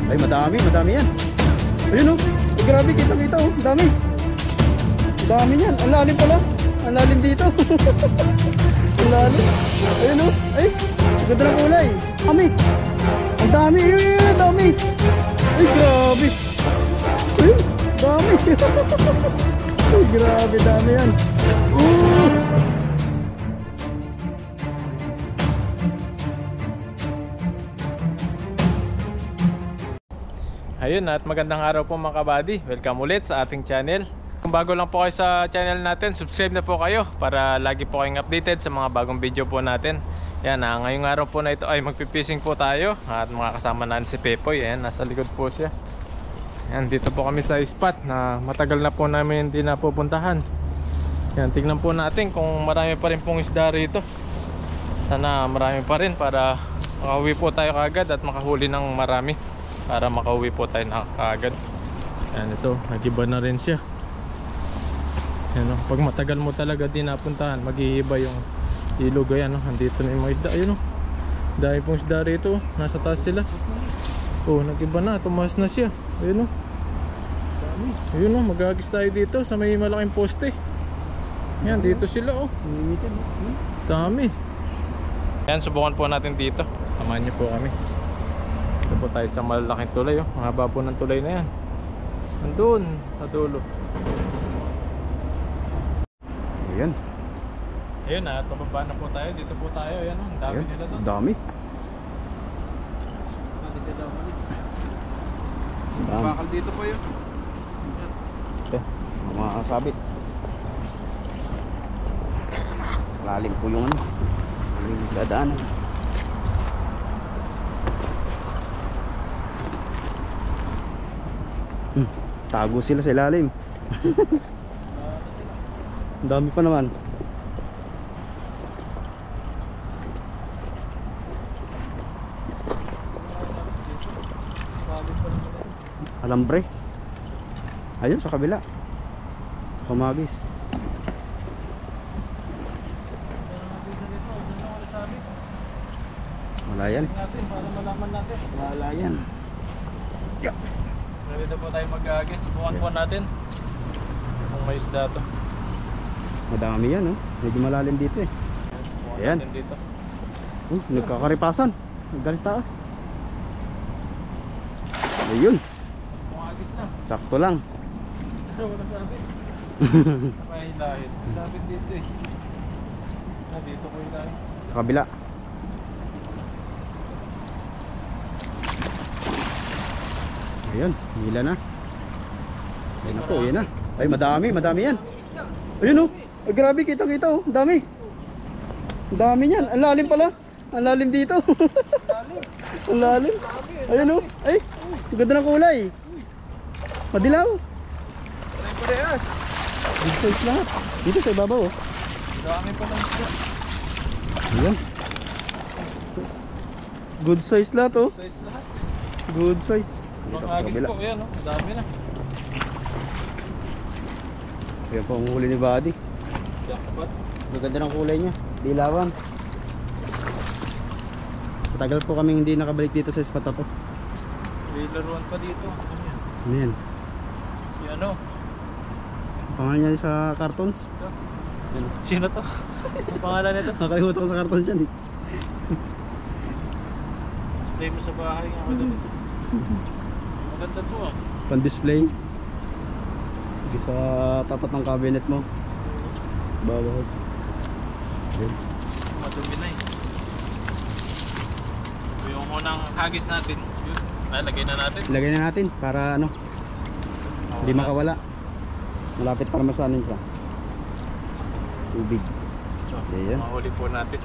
Ay, madami yan. Ayun oh. Ay, grabe, kita oh. Dami. Dami yan. Ang lalim pala. Ang lalim dito. Ang lalim. Ayun oh. Ay, ang ganda ng kulay. Dami. Ang dami. Ayun, dami. Ay, grabe. Ayun, dami. Ay, grabe, dami yan. Ayun, at magandang araw po mga kabady. Welcome ulit sa ating channel. Kung bago lang po kayo sa channel natin, subscribe na po kayo para lagi po kayong updated sa mga bagong video po natin. Yan, ngayong araw po na ito ay magpipising po tayo. At mga kasama natin si Pepoy. Yan, nasa likod po siya. Yan, dito po kami sa spot na matagal na po namin hindi napupuntahan. Yan, tignan po natin kung marami pa rin pong isda rito. Sana marami pa rin para makauwi po tayo kaagad at makahuli ng marami, para makauwi po tayo na kaagad. Yan, ito, nagiba na rin siya. Yan, no? Pag matagal mo talaga di napuntahan, mag-iiba yung ilog. Ayan, no? Andito na yung mga isda. Ayun, no? Dahil pong isda rito, nasa taas sila. Oh, nagiba na, tumaas na siya. Ayun, no? Ayun, no? Magagis tayo dito sa may malaking poste. Yan, dito sila, oh. Dami. Yan, subukan po natin dito. Samahan niyo po kami. Ito po tayo sa malalaking tulay, oh. Ang haba po ng tulay na yan. Nandun sa dulo. Ayan. Ayun na, tumaba na po tayo. Dito po tayo. Ayan, oh. Ang dami Ayan, nila doon. dami. Bakal dito po yun. Ito, mga sabit. Lalim po yung ano, yung dadaanan. Tago sila sa ilalim. Ang dami pa naman. Alambre. Ayun sa kabila. Kumagis. Wala yan. Para malaman natin. Wala yan. Dito po tayo mag-agis. Bukan po natin kung may isda to. Madami yan, oh. Medyo malalim dito eh. Bukan Ayan. natin dito. Nagkakaripasan. Galing taas. Ayun. Agis na. Sakto lang. Walang sabit. Napahilahin. Sabit dito eh. Dito ko hilahin. Sa kabila. Ayun, hila na. Ayun na po, ayun na. Ay, madami yan. Ayun oh. Ay, grabe, kita oh. Dami. Dami yan. Ang lalim pala. Ang lalim dito. Ang lalim. Ayun oh. Ay, ang ganda ng kulay. Madilaw. Dito sa lahat. Dito sa ibabaw oh. Dami pa lang isda. Ayan. Good size lahat oh. Size lahat. Good size. Mga agis po, yan oh. Dami na. Ayan po ang huli ni Buddy. Jackpot. Maganda ng kulay niya. Dilawan. Matagal po kaming hindi nakabalik dito sa spot na to. May laruan pa dito. Ano yan? Ano yan? Si ano? Pangalan niya sa cartons. Ito. Sino to? Ang pangalan nito? Nakalimutan ko sa cartons yan eh. Display mo sa bahay nga maganda. Maganda to ah. Pan display. Sa tapat ng cabinet mo. Bawal. Ayan. Madumi na eh. Ito yung unang hagis natin. Yun. Lagay na natin. Ilagay na natin para ano, hindi makawala. Malapit para masanin siya. Tubig. So, Ayan. mahuli po natin.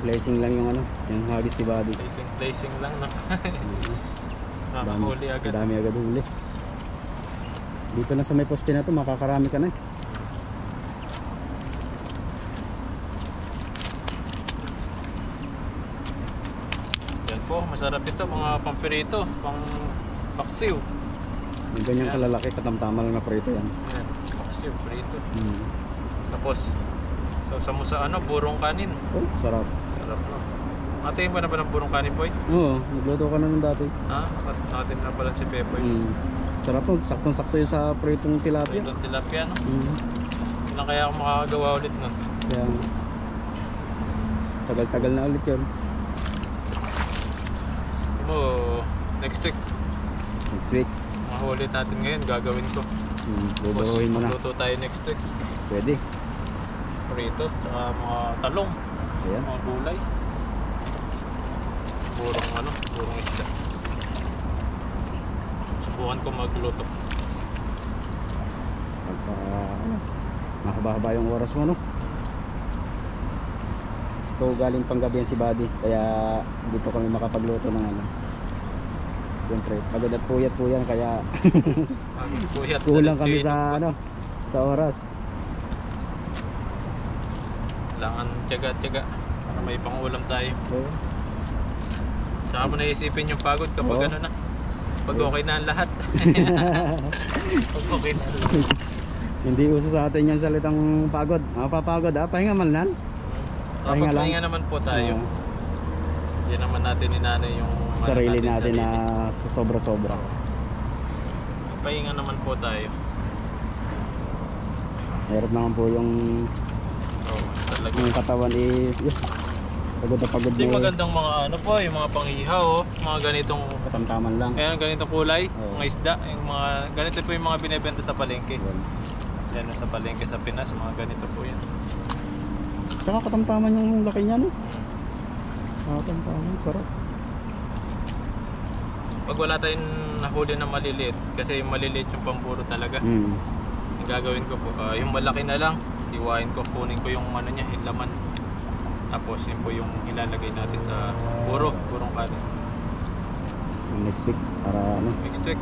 Blessing lang yung ano, yung hagis ni Buddy. Placing lang no. Nakahuli agad. Dami agad huli. Dito na sa may poste na to, makakarami ka na eh. Yan po, masarap ito, mga pampirito, pang paksiw. Yung ganyang kalalaki, katamtama lang na prito yan. Yan, paksiw, prito. Hmm. Tapos, sausa mo sa ano, burong kanin. Oh, sarap. Sarap no. Nakatingin pa na ba ng burong kanin, Boy? Oo, nagluto ka na nung dati. Ha? Nakatingin na pala si Pepoy. Sarap po, saktong-sakto yun sa pritong tilapia. Itong tilapia, no? Ilang kaya ako makakagawa ulit nun? Kaya tagal-tagal na ulit yun. Mo, next week. Next week. Mahulit natin ngayon, gagawin ko. Bubuhuin mo na. Luto tayo next week. Pwede. Prito, saka mga talong. Ayan. Mga gulay. Burong isda. Subukan ko magluto. Mahaba-haba yung oras mo, no? Ito galing panggabi yan si Buddy, kaya dito kami makapagluto ng ano. Siyempre, pagod at puyat po yan, kaya kulang kami sa ano, sa oras. Kailangan tiyaga-tiyaga para may pangulam tayo. Oo. Saka mo naisipin yung pagod kapag ano na. Pag okay na ang lahat. Pag okay na ang lahat. Hindi uso sa atin yung salitang pagod. Mapapagod pahinga man lang. Pahinga naman po tayo. Yan naman natin inanay yung sarili natin na sobra-sobra. Pahinga naman po tayo. Meron naman po yung talaga. yung katawan yes. Pagod na pagod. Yung magandang mga ano po, yung mga panghihaw, mga ganitong katamtaman lang. Ayan, ganitong kulay, mga isda, yung mga ganito po yung mga binebenta sa palengke. Yan sa palengke sa Pinas, mga ganito po yan. Tsaka katamtaman yung laki niya, no? Katamtaman, sarap. Pag wala tayong nahuli na maliliit, kasi yung maliliit yung pamburo talaga. Yung gagawin ko po, yung malaki na lang, iwain ko, kunin ko yung ano niya, yung laman. Tapos yun po yung ilalagay natin sa burong kanin. Next week, para ano? Next week.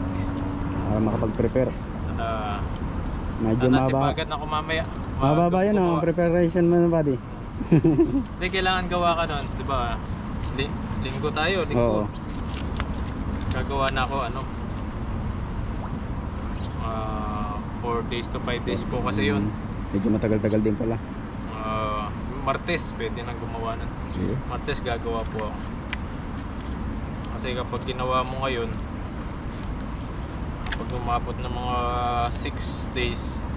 Para makapag-prepare. Medyo nasipagat na ako mamaya. Mababa yan ang preparation mo, Buddy. Hindi, kailangan gawa ka nun, di ba? Linggo tayo, linggo. Gagawa na ako, 4 days to 5 days po kasi yun. Medyo matagal-tagal din pala. Martes, pwede nang gumawa nun. Martes gagawa po ako. Kasi kapag ginawa mo ngayon, pag umabot ng mga 6 days,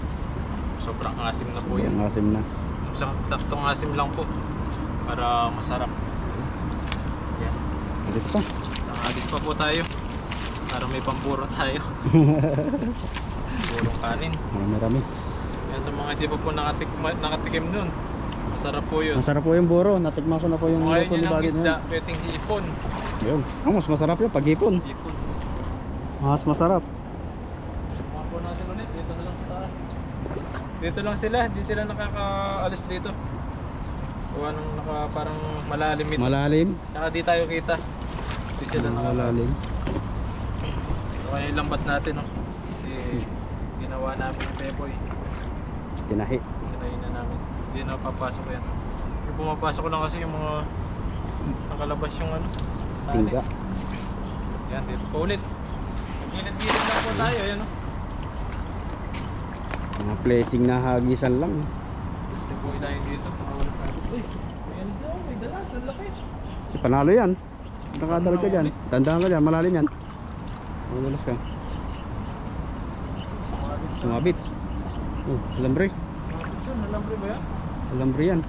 sobrang asim na po yan. Asim na. Isang taktong asim lang po para masarap. Yan. Alis pa. Isang alis pa po tayo para may pamburo tayo. Burong kanin. Marami. Yan sa mga hindi pa po nakatikim nun. Masarap po yun. Masarap po yung buro. Natikman ko na po yung ngayon luto ni yun ang Buddy. isda, pwedeng hipon. Yun. Mas masarap yun pag hipon. Hipon. Mas masarap. Mga po natin ulit, dito na lang sa taas. Dito lang sila, hindi sila nakakaalis dito. Kuha nung parang malalim ito. Malalim. Saka di tayo kita. Hindi sila nakakaalis. Ito kaya yung lambat natin, no? Kasi ginawa namin yung Pepoy. Tinahi. Tinahin na namin. Hindi na papasok yan. Yung pumapasok lang kasi yung mga nakalabas yung ano. Tingga. Yan, dito pa ulit. Gilid-gilid lang po tayo, yan, no? Mga blessing na hagisan lang. Gusto po ilayin dito. Uy, ayan daw, may dala, laki. Panalo yan. Nakadalag ka dyan. Tandaan ka dyan, malalim yan. Magulas ka. Sumabit. Alambre. Alambre ba yan? Alambre yan.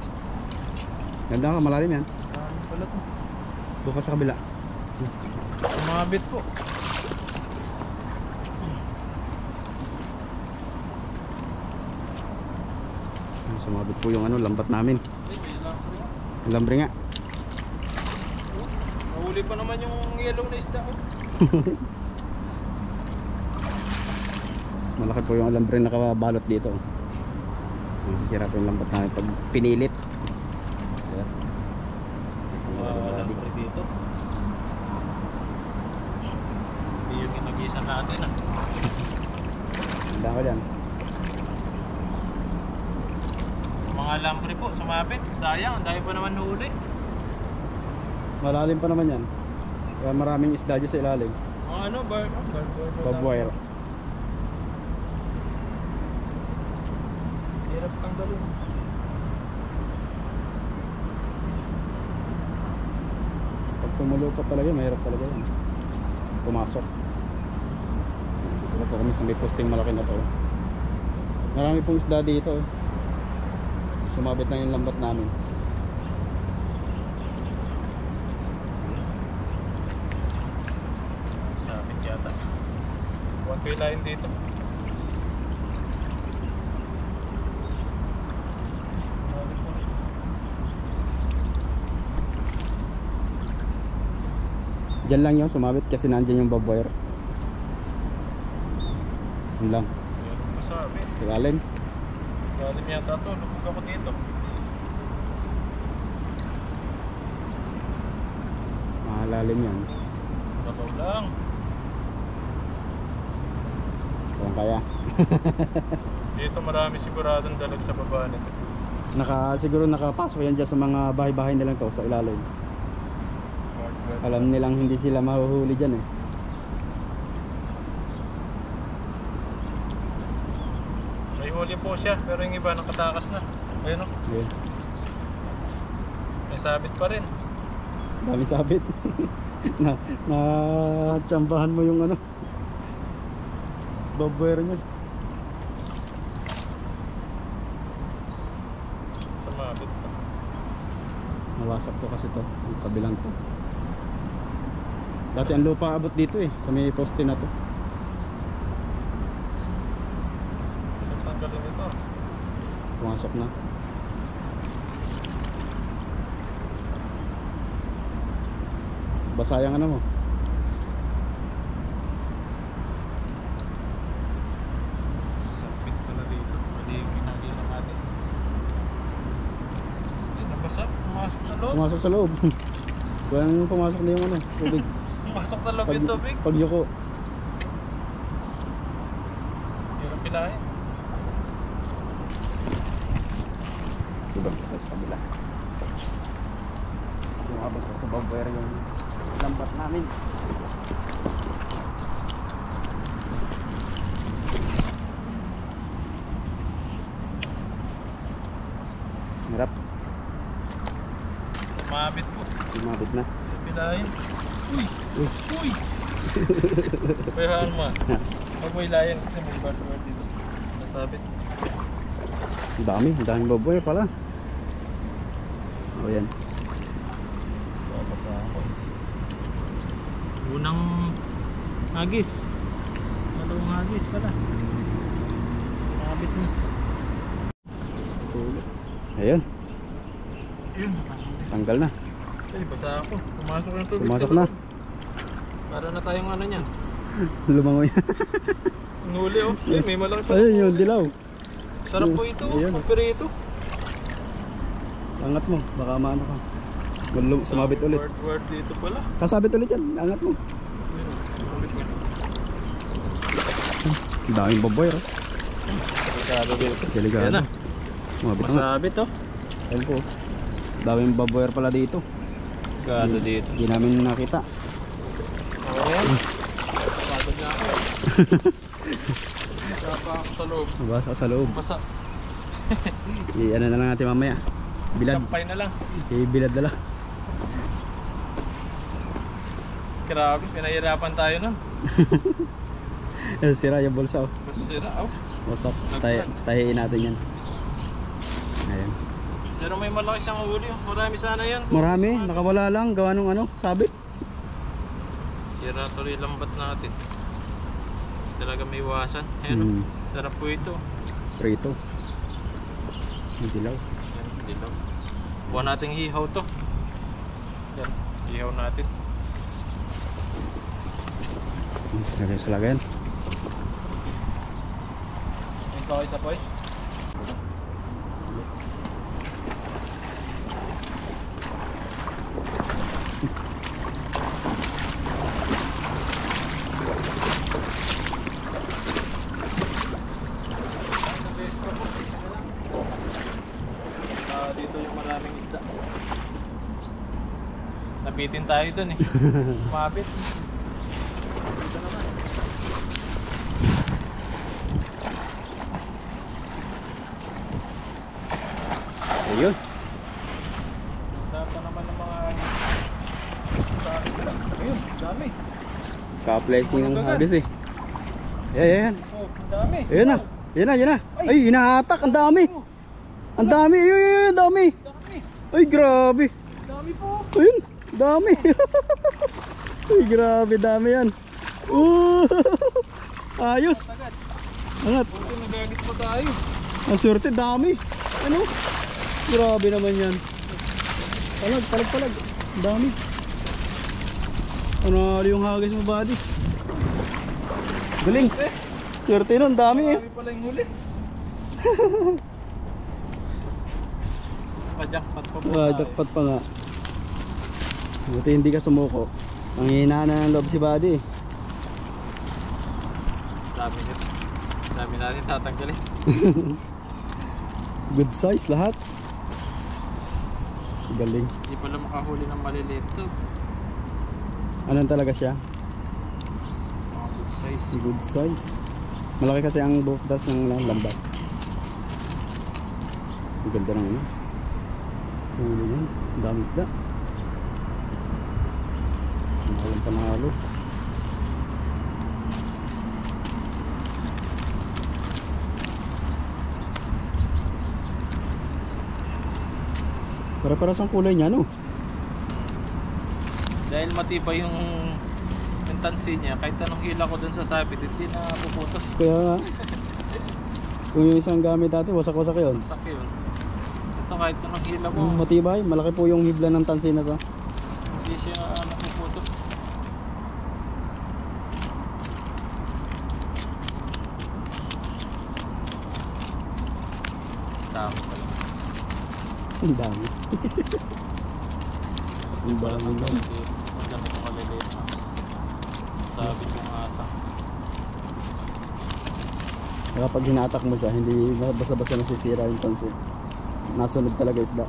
Tandaan ka, malalim yan. Pala to. Bukas sa kabila. Sumabit po. Sumabit po yung lambat namin. Ay, may alambre nga. Alambre nga. Nahuli pa naman yung yellow na isda, oh. Malaki po yung alambre na nakabalot dito. Masisira po yung lambat namin pag pinilit. Alambre dito. Hindi yung inagisan natin, ah. Tandaan ka dyan. Mga alambre po, sumabit. Sayang, ang dami pa naman nahuli. Malalim pa naman yan. Kaya maraming isda dyan sa ilalim. Mga ano, Bob wire. Hirap tanggalin. Tumulupot talaga, mahirap talaga yan. Pumasok. Dito po kami sa may posting malaki na to. Marami pong isda dito. Sumabit lang yung lambat namin. Sabit yata. One way line dito. Diyan lang yung sumabit kasi nandyan yung bob wire. Yun lang. Meron pa sabi. Ilalim. Lalim yata to. Lubog ako dito. Mahalalim yan. Babaw lang. Kung kaya. Dito marami siguradong dalag sa baba nito. Siguro nakapasok yan dyan sa mga bahay-bahay nilang to sa ilalim. Alam nilang hindi sila mahuhuli dyan eh. May huli po siya pero yung iba nakatakas na. Ayun o. Okay. May sabit pa rin. Dami sabit. na tsambahan mo yung ano bob wire niya. Sumabit pa. Nawasak to kasi to, yung kabilang to. Dati ang lupa abot dito eh, sa may poste na to. Tanggalin ito. Pumasok na. Basa yung ano mo. Sapit ko na dito. Mali yung ginagisa natin. Ay, nabasa. Pumasok sa loob. Pumasok sa loob. Kung pumasok na yung ano, tubig. Pumasok sa loob yung tubig. Pag yuko. Hirap pilahin. Diba? Ito sa kabila. Yung abot ko sa bob wire yung lambat namin. Hirap. Mabit po. Sumabit na. Pilahin. Uy! Uy! Uy! Payahaan mo. Huwag mo ilayan kasi may barbed dito. Nasabit. Ang daming bob wire pala. O yan. Babasa ako. Unang hagis. Dalawang hagis pala. Nabit niya. Ayun, Yun. tanggal na. Ay, basa ako. Pumasok ng tubig. Pumasok sa na. loob. Para na tayong ano niyan. Lumangoy. Nuli oh. Ay, may malaki pa. Ayun yung dilaw. Sarap po ito. Ayun. Ang pirito. Angat mo, baka maano ka. Sumabit ulit. Word dito pala. Sasabit ulit yan, angat mo. Ulit niya. Ang daming bob wire. Delikado dito. Delikado. Yan na. Sumabit na. Masabit oh. Ayun po. Daming bob wire pala dito. Delikado dito. Hindi namin nakita. Oo yan. Pagod na ako. Sapa ako sa loob. Basa sa loob. Basa. Ano na lang natin mamaya. Bilad. Sampay na lang. Bilad na lang. Grabe, pinahirapan tayo nun. Sira yung bulsa oh. Masira oh. Wasak. Tahiin natin yan. Ayan. Pero may malaki siyang huli. Marami sana yan. Marami, nakawala lang. Gawa nung ano, sabit. Sira tuloy lambat natin. Talaga may iwasan. Ayan oh. Sarap po ito. Prito. Yung dilaw. Yan, dilaw. Buwan nating hihaw to. Yan, hihaw natin. Lagay sa lagayan. Ito kayo sa poy. Dito yung maraming isda. Nabitin tayo dun eh. Mabit. Dito naman. Ayun. Dapat naman ng mga Ayun, dami. Ka-blessing ng hagis eh. Ayan. Oh, dami. Ayan na. Ayan na, ayan na. Ay, hinahatak. Ang dami. Ang dami. Ayun, dami. Dami. Ay, grabe. Dami po. Ayun, dami. Ay, grabe, dami yan. Ayos. Agad. Angat. Buti nagagis pa tayo. Ang swerte, dami. Ano? Grabe naman yan. Palag. Ang dami. Ano yung hagis mo, buddy? Galing. Swerte nun, dami eh. Dami pala yung huli. Pajakpat pa po tayo. Jackpot pa nga. Buti hindi ka sumuko. Ang hina na ng loob si buddy. Dami nito. Dami natin tatanggalin. Good size lahat. Galing. Hindi pala makahuli ng maliliit to. Anong talaga siya? Mga good size. Good size. Malaki kasi ang butas ng lambat. Ang ganda ng ano. Huli yan. Ang daming isda. Walang panalo. Para-paras ang kulay niya, no? Dahil matibay yung tansi niya, kahit anong hila ko dun sa sabit, hindi na puputos. Kaya kung yung isang gamit dati, wasak-wasak yun. Masak yun. Ito kahit anong hila mo, Matibay, malaki po yung hibla ng tansi na to. hindi siya napuputos. Dami pala. Ang dami. Ang Wala dami nang lang. kaliliit. Ang dami kong kaliliit na. Sabit yung asa. Kaya pag hinatak mo siya, hindi basta-basta nasisira yung tansi. Nasunod talaga isda.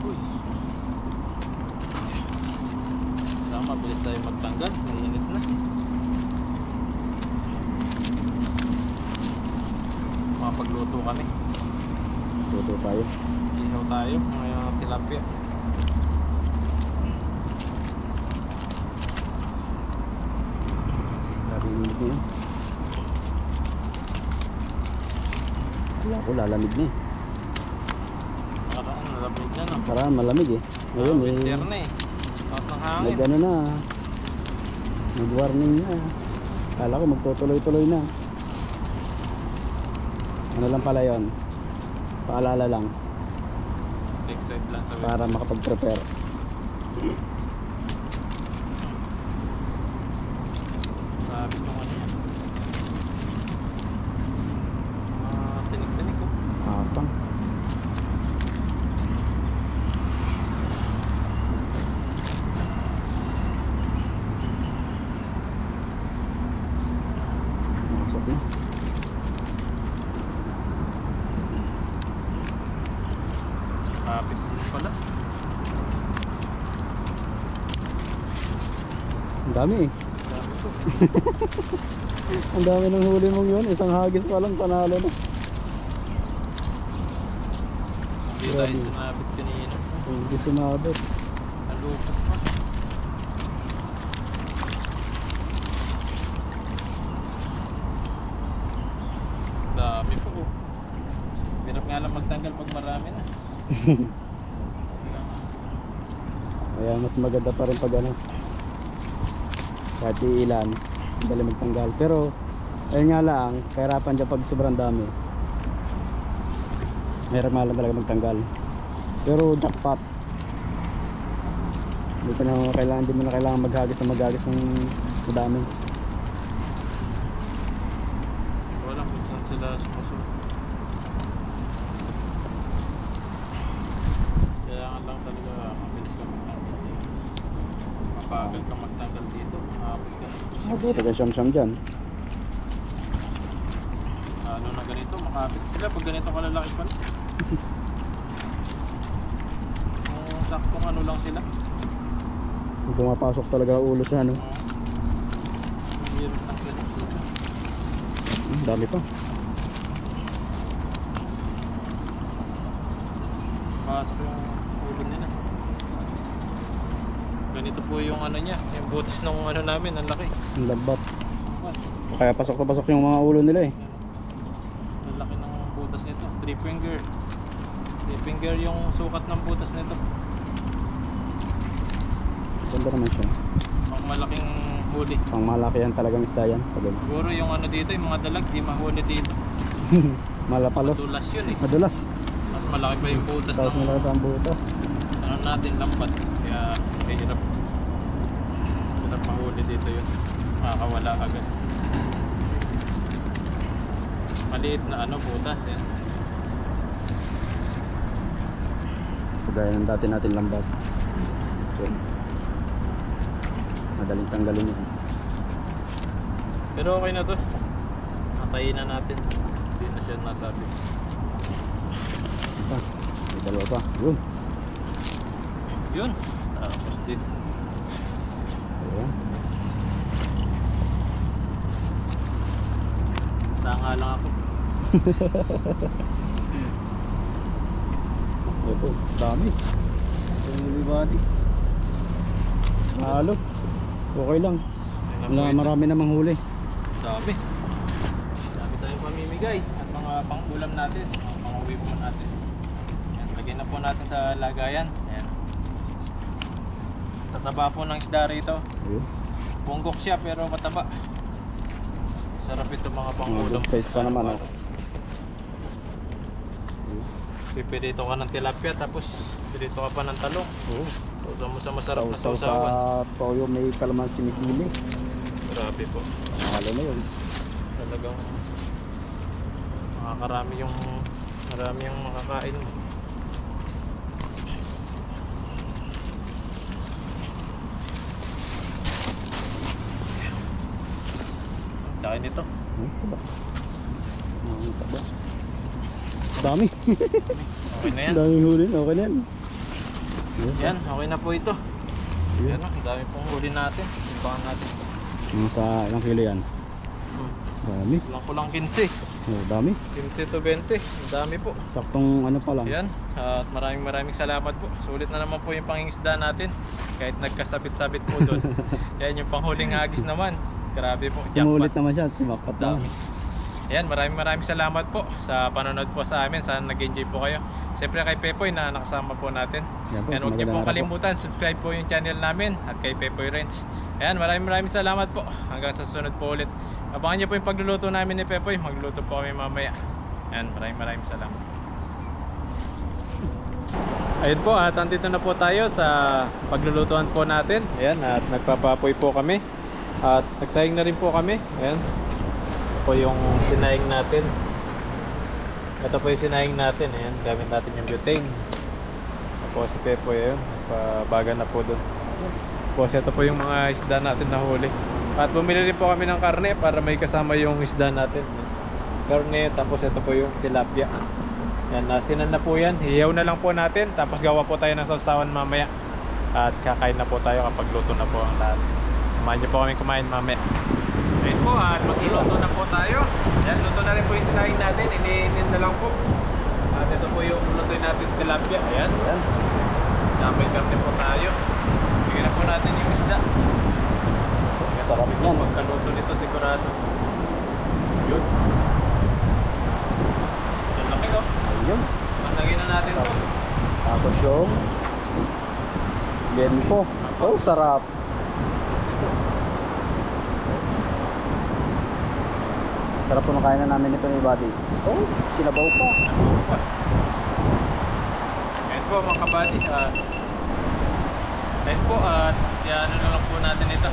Uy. Tama, mabilis tayo magtanggal. Mainit na. Makapagluto kami. Tuto tayo. Ihaw tayo. Ngayon tilapia. Lalamig na yun. Wala ko, lalamig na eh. Parang nalamig na, no? Parang malamig eh. Ngayon eh. Winter na eh. Taas ng hangin. Nag ano na. Nag warning na. Kala ko magtutuloy-tuloy na. Ano lang pala yun. Paalala lang. Excited lang sa Para makapag-prepare. Sabi yung ano yan. Tinig-tinig ko. Asang. Masok na. Kapit din pala. Ang dami eh. Sabi ko. Ang dami ng huli mong yun. Isang hagis pa lang panalo na. Hindi tayo sinabit kanina. Hindi sumabot. Nalupas pa. Dami po. Hirap nga lang magtanggal pag marami na. Kaya mas maganda pa rin pag ano. Kahit ilan. Dali magtanggal. Pero ayun nga lang. Kahirapan dyan pag sobrang dami. Mahirap nga lang talaga magtanggal. Pero jackpot. Hindi mo na kailangan maghagis ng madami. Wala kung saan sila sumusunod. Kailangan lang talaga mabilis ka magtanggal dito. Mapagal ka magtanggal dito. Makapit ka na. Mabuti ka siyam-siyam dyan. Ano na ganito, makapit sila pag ganito kalalaki pala. Kung saktong ano lang sila. Pumapasok talaga ulo sa ano. Mahirap lang ganito dito. Dami pa. Pasok yung ulo nila. Ganito po yung ano niya, yung butas ng ano namin, ang laki. Ang lambat. Kaya pasok na pasok yung mga ulo nila eh. Ang laki ng butas nito, 3 finger. 3 finger yung sukat ng butas nito. Ganda naman siya. Pang malaking huli. Pang malaki yan talagang isda yan. Siguro yung ano dito, yung mga dalag, di mahuli dito. Malapalos. Madulas yun eh. Madulas. Mas malaki pa yung butas Tapos ng malaki pa ang butas. ano natin, lambat. Kaya hirap. Hirap mahuli dito yun. Makakawala agad. Maliit na ano, butas yan. Kagaya ng dati natin lambat. Okay. Madaling tanggalin yun. Pero okay na to. Natayin na natin. Hindi na siya nasabi. Pa. May dalawa pa. Yun. Yun. Tapos din. Ayan. Sanga lang ako. Ito. Dami. Yung body. Halo. Okay lang. Marami namang huli. Dami. Dami tayong pamimigay. At mga pang-ulam natin. Mga pang-uwi po natin. Yan. Lagyan na po natin sa lagayan. Yan. Tataba po ng isda rito. Ayun. Punggok siya pero mataba. Sarap ito mga pang-ulam. Good size pa naman. Oh. Pipirito ka ng tilapia tapos pirito ka pa ng talong. Oo. Sausaw mo sa masarap na Sausaw sausawan. sa toyo may kalamansi misili. Grabe po. Nakalo na yun. Talagang makakarami yung marami yung makakain mo. Dami nito. Taba. Taba. Dami. Okay na yan. Daming huli. Okay na yan. Yan, okay na po ito. Yan, ang dami pong huli natin. Simpangan natin. Sa ilang kilo yan? Dami. Kulang-kulang 15. Oh, dami. 15 to 20. Ang dami po. Saktong ano pa lang. Yan, at maraming salamat po. Sulit na naman po yung pangingisda natin. Kahit nagkasabit-sabit po doon. Yan yung panghuling hagis naman. Grabe po. Tumulit naman siya. Tumakot na. Dami. Yan, maraming salamat po sa panonood po sa amin. Sana nag-enjoy po kayo. Siyempre kay Pepoy na nakasama po natin. Yan po, Yan, huwag niyo magandang pong araw po. kalimutan, subscribe po yung channel namin at kay Pepoy Renz. Ayan, maraming salamat po. Hanggang sa susunod po ulit. Abangan niyo po yung pagluluto namin ni Pepoy. Magluluto po kami mamaya. Ayan, maraming salamat. Ayun po, at andito na po tayo sa paglulutuan po natin. Ayan, at nagpapapoy po kami. At nagsayang na rin po kami. Ayan. Ito po yung sinayang natin. Ito po yung sinayang natin. Ayan, gamit natin yung butane. Tapos si Pepoy, ayun, nagpabaga na po doon. Tapos ito po yung mga isda natin na huli. At bumili rin po kami ng karne para may kasama yung isda natin. Karne, tapos ito po yung tilapia. Yan, nasinan na po yan. Hiyaw na lang po natin. Tapos gawa po tayo ng sausawan mamaya. At kakain na po tayo kapag luto na po ang lahat. Kumain niyo po kami kumain mamaya. Ayun po, at magluluto na po tayo. Yan, luto na rin po yung sinahin natin. Iniinin na lang po. At ito po yung lutoy natin tilapia. Ayan. Yan. May karne po tayo. Bigyan na po natin yung isda. Sarap yan. Pagkaluto nito sigurado. Yun. Yan laki oh. Ayun. Lagyan na natin to. Tapos yung Genpo. Oh, sarap. Sarap po makain na namin ito ni Buddy. Oh, sinabaw pa. Ayan po mga kabady. Ayan po at ano na lang po natin ito.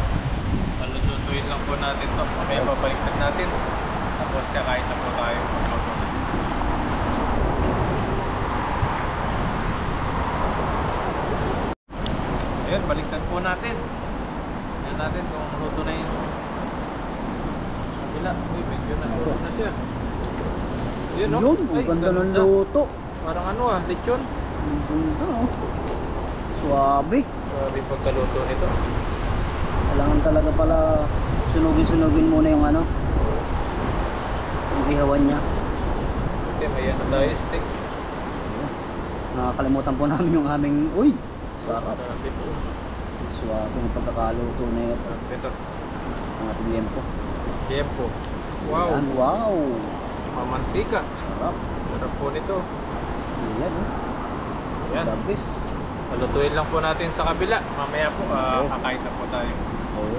Palutuin lang po natin to. Mamaya babaliktad natin. Tapos kakain na po tayo. Ayan, baliktad po natin. Ayan natin kung luto na yung kabila. Uy, medyo na siya. Yun, no? Yun, Ay, ang ganda ng luto. Parang ano lechon. Ang ganda, oh. Suwabe. Grabe pagkaluto nito. Kailangan talaga pala sunugin muna yung ano, yung ihawan niya. Okay, may ano tayo, steak. Nakakalimutan po namin yung aming, uy, sarap. Grabe po. Swabe ng pagkakaluto na ito. Ito, Ang ating liempo. Tiempo. Wow, Yan, wow! mamantika. Sarap. Sarap po nito. Yan, oh. Yan. The best. Palutuin lang po natin sa kabila. Mamaya po, Okay. kakain na po tayo. Oo.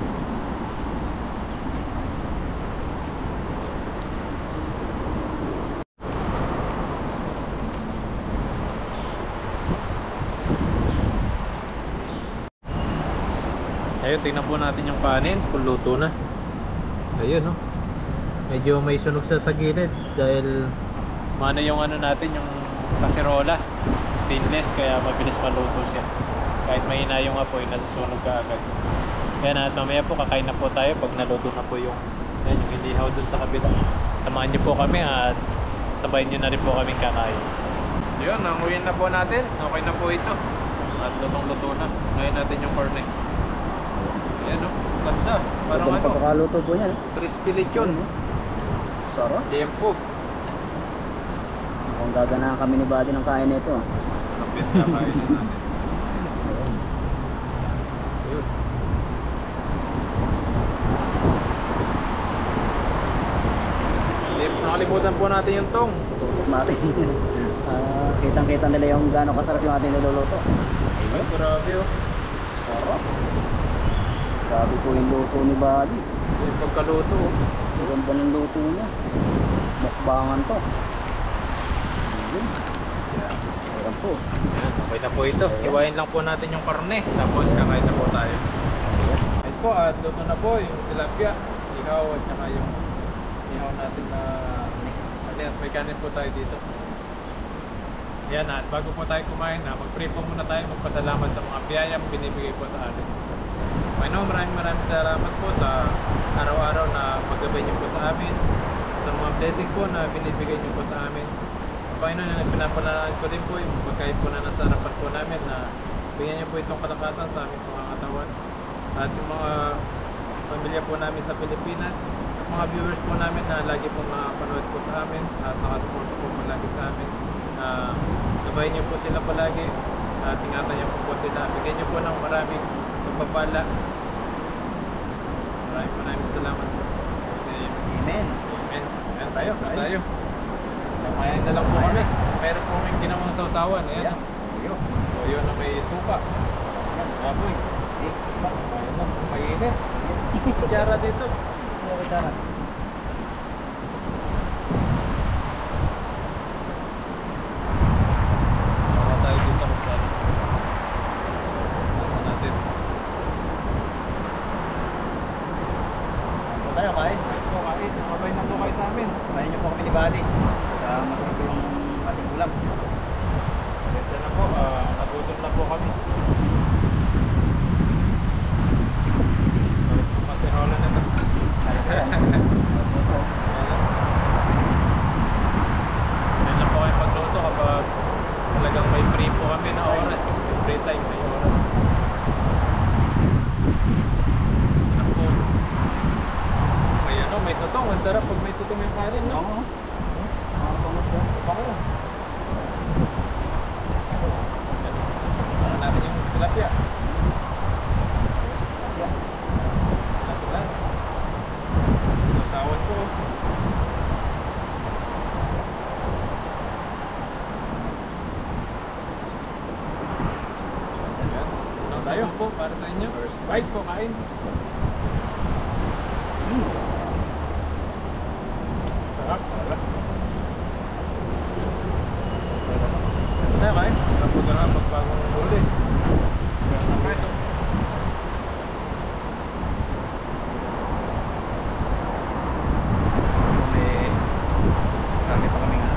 Ayun, tingnan po natin yung kanin kung luto na. Ayun, no? Medyo may sunog sa gilid dahil mano yung ano natin, yung kaserola, stainless, kaya mabilis maluto siya. Kahit mahina yung apoy, nasusunog ka agad. Kaya na, mamaya po kakain na po tayo pag naluto na po yung, ayun, yung inihaw dun sa kabila. Samahan niyo po kami at sabayin niyo na rin po kaming kakain. Yun, nanguyin na po natin. Okay na po ito. At lutong-luto na. Ngayon natin yung corne. Ayan, no? Ganda. Parang Ang ano, pagkakaluto po yan. crispy lechon. Sarap. Tiempo. Mukhang gaganahan kami ni Buddy ng kain nito. Kapit na kain na natin. Ayun. Nakalimutan po natin yung tong. Tutok natin. Kitang-kita nila yung gaano kasarap yung ating niluluto. Ay, grabe, oh. Sarap. Sabi ko yung luto ni Buddy. Yung pagkaluto, oh. Ang ganda ng luto niya. Mukbangan to. Ayun. Ayan po. Ayan, okay na po ito. Iwain lang po natin yung karne. Tapos kakain na po tayo. Ayun po, at luto na po yung tilapia, ihaw at saka yung ihaw natin na may kanin po tayo dito. Yan, at bago po tayo kumain, mag-pray po muna tayo, magpasalamat sa mga biyayang binibigay po sa atin. Panginoon, maraming salamat po sa araw-araw na paggabay niyo po sa amin, sa mga blessing po na binibigay niyo po sa amin. Panginoon, pinapanalangin ko din po yung pagkain po na nasa harapan po namin, na bigyan niyo po itong kalakasan sa aming mga katawan. At yung mga pamilya po namin sa Pilipinas, at mga viewers po namin na lagi po makapanood po sa amin at nakasuporta po palagi sa amin. Gabayin niyo po sila palagi at ingatan niyo po sila. Bigyan niyo po ng maraming pagpapala. Maraming salamat po. Amen. Amen. Ayan tayo. Kamayan na lang po kami. Meron po may ginawang sausawan. Ayan. Ayun. So yun na may suka. Apoy. Ayan na. Mainit. Kutsara dito. Kutsara. Wala tayo dito kutsara. Nasa natin. Ano tayo kain? Ito kain. Mabay na po kayo sa amin. Kain niyo po kami ni Buddy. Masarap po yung ating ulam. Kasi na po. Nagutom na po kami. Masirola na ito. Yan lang po kayo pagluto kapag talagang may free po kami na oras. May free time, may oras. Yan po. May ano, may tutong. Ang sarap pag may tutong yung kanin, no? Oo. Bango. Para natin yung tilapia. Tilapia lang. Sasawan ko. Ayan. Unang tayo po para sa inyo. First bite po, kain. Sarap, sarap. Tayo kain. Tapos na magpagong huli. Sarap na ito. Marami pa kami nga.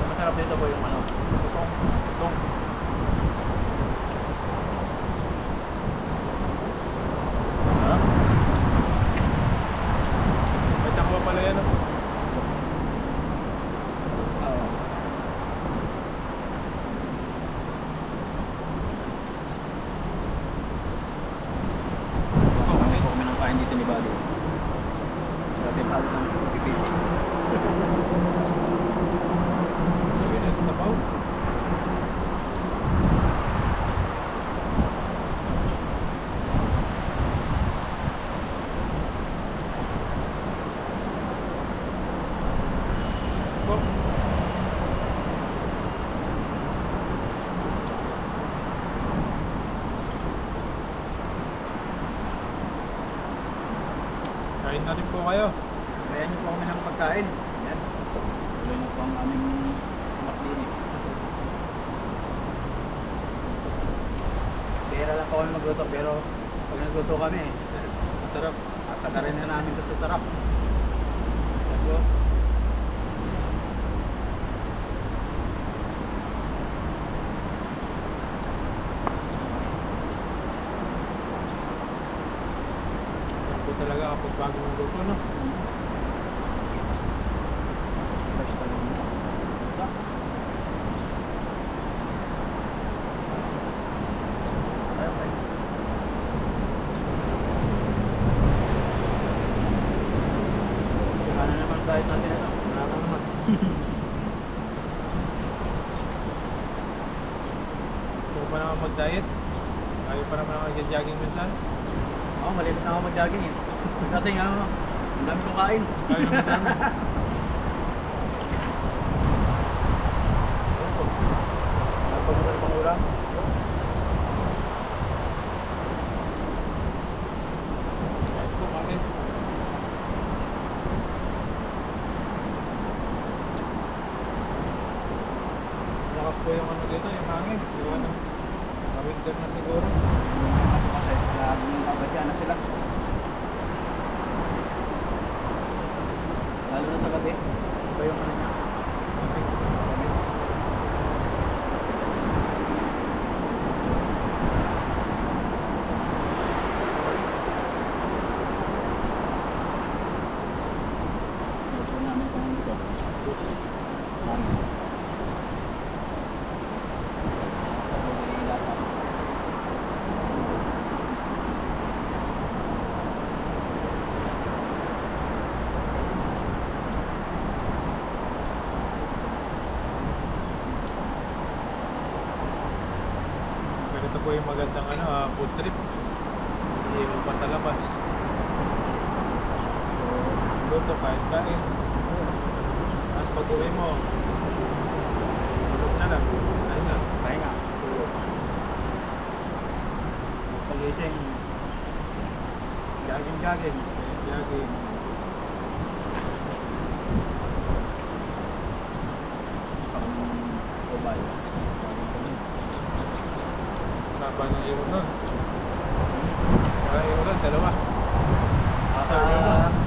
Masarap dito po yung ano. Itong. Sarap. May tangwa pala yan, oh. Kami po kami ng kain dito ni Buddy. Grabe pa. Pipili. Kain na rin po kayo. Kaya niyo po kami ng pagkain. Yan. Tuloy na po ang aming maklinik. Pera lang po kami magluto, pero pag nagluto kami, Masarap. asagarin na namin ito sa sarap. Yan po. Yan po talaga kapag bago ng luto, no? Fresh talaga. Okay. Ano naman diet natin ito? Wala naman. Gusto ko pa naman mag-diet. Ayaw pa naman ako nag-jogging minsan. Oo, malimit na ako mag-jogging eh. Dati nga, ang dami kong kain. Ayaw naman namin. Pag-ulan pang ulam. Kahit po kami. Lakas po yung ano dito, yung hangin. Yung ano, winter na siguro. Kasi laging kabadya na sila. Lalo na sa gabi. Iba yung ano niya. Ito namin kung ito. Namin. Ganito po yung magandang ano, food trip. Hindi mo pa sa labas. So, luto, kain. Tapos pag uwi mo, tulog na lang. Ayun na. Kaya nga. Pagising. Jogging. Jogging. Pang kubay. Taba ng iwan nun. Iwan nun, dalawa.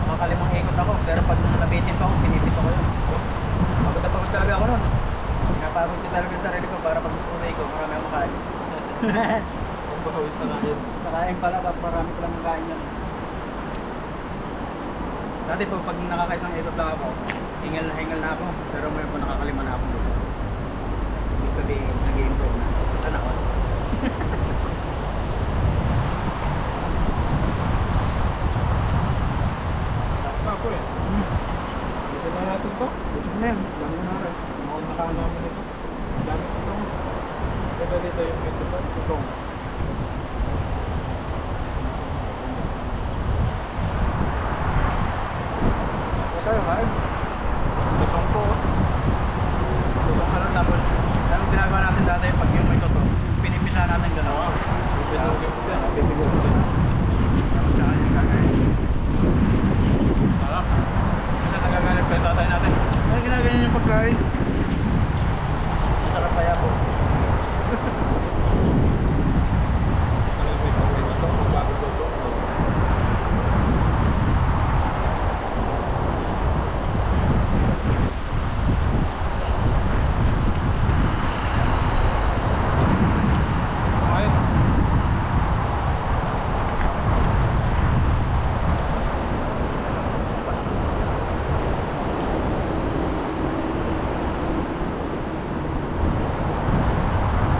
Makalimang ikot ako, pero pag nabitin pa ako, pinipit ako yun. Pagod na pagod talaga ako nun. Pinapagod ko talaga yung sarili ko para pag uwi ko, marami akong makain. Ang bahawis na natin. Nakain pala, marami ko lang makain yun. Dati pag nakakaisang ikot lang ako, hingal na ako, pero ngayon po nakakalima na ako dito. Ibig sabihin, nag-i-improve na. Sana ako. Pa po eh. Dito na natin to. Dito na yun, dami na rin. Mga nakahan namin ito. Ang dami ito. Diba dito yung ito to? Itong. Tayo kain. Itong po. Tutong ano tapos, anong ginagawa natin dati pag yung may toto, pinipisa natin gano'n. Bibinugin ko dyan. Bibigyan ko na. Tapos saka yung kakain. Sarap. Kasi nagagalit pa yung tatay natin. Ano ginaganyan yung pagkain? Masarap kaya po.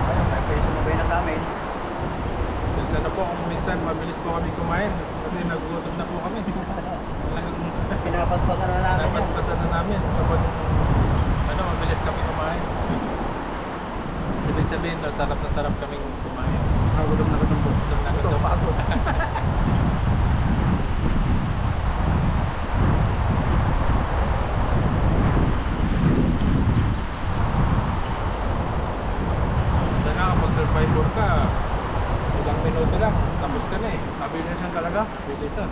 Ayun, may pwede sumabay na sa amin. Minsan na po, kung minsan mabilis po kami kumain kasi nagugutom na po kami. Talagang Pinapaspasan na namin yan. napaspasan na namin kapag ano, mabilis kami kumain. Ibig sabihin, sarap na sarap kaming kumain. Nagutom na gutom po. Gutom na gutom. Ito, pagod. Sana kapag survivor ka, ilang minuto lang, tapos ka na eh. Mabilisan talaga. Bilisan.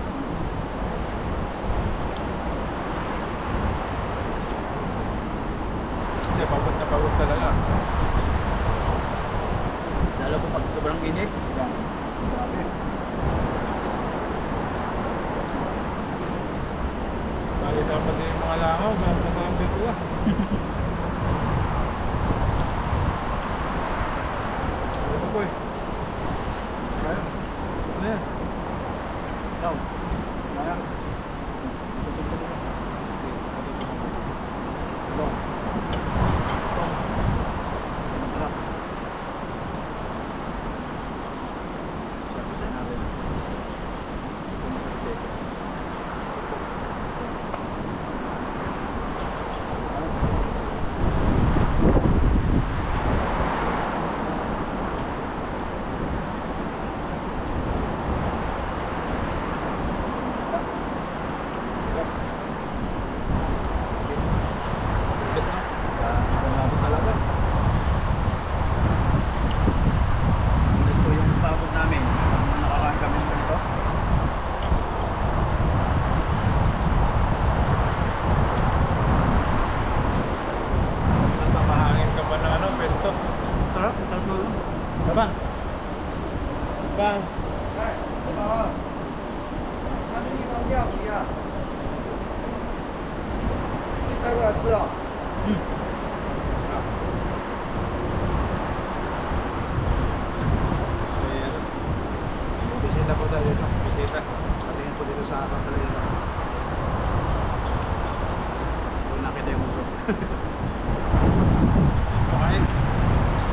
Dapat din yung mga langaw, dapat na ang dito lang. Ito po eh. Ano yan? Ikaw. Ayan. Nasa mahangin ka ba ng ano, pesto? Sarap, sarap na lang. Bang! Bang! Ayan. Bisita po tayo dito. Bisita. Patingin po dito sa akin talaga ito. Kung nakita yung uso. Pakain.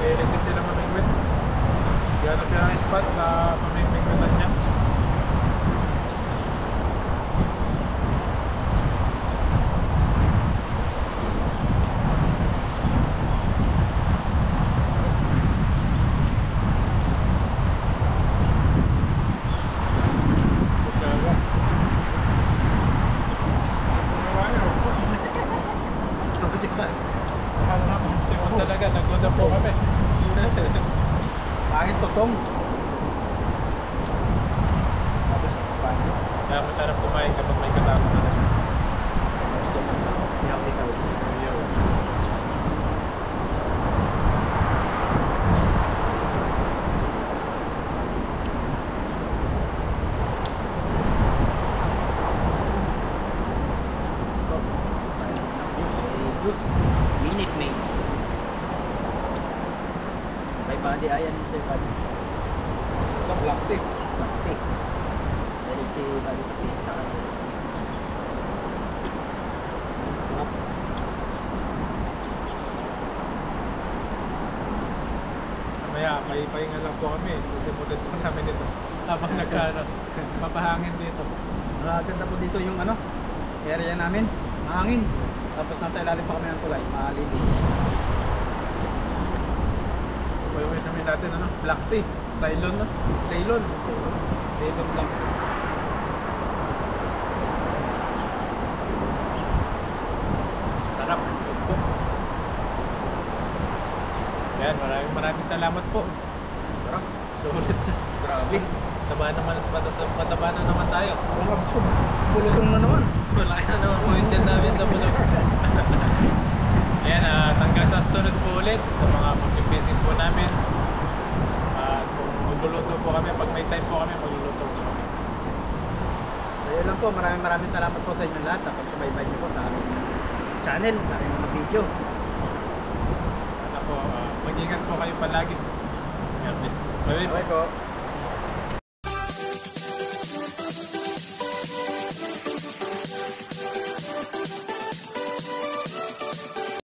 Elected sila mamingwit. Gano'n sila ang spot na mamingwitan niya. Talaga, nagsuda po kami. Kahit tutong. Tapos, paano? Kaya masarap kumain kapag may kasama ka na. Ikaw, ikaw. Ayun. Juice. Minute maid. Kay Buddy, ayan yung si Buddy. Ito, black tea. Bakit? Dahil si Buddy sa pizza. Mamaya, may pahinga lang po kami. Kasi pulit po namin ito. Habang mapahangin dito. Ganda po dito yung ano, area namin. Mahangin. Tapos nasa ilalim pa kami ng tulay. Maalili. Pwede namin natin ano, black tea. Ceylon no? Ceylon. Ceylon black tea. Sarap. Ito. Yan, maraming salamat po. Sarap. Sulit. Grabe. Mataba na naman tayo. Ang absurd. Pulutong na naman. Wala na naman po yung dyan namin sa bulog. Ayan, hanggang sa susunod po ulit sa mga pag-visit po namin. Kung magluluto po kami, pag may time po kami, magluluto po kami. So yun lang po. Maraming salamat po sa inyo lahat sa pagsubaybay niyo po sa aming channel, sa aming mga video. Ano po, mag-ingat po kayo palagi. God bless po. Bye-bye po. Okay po.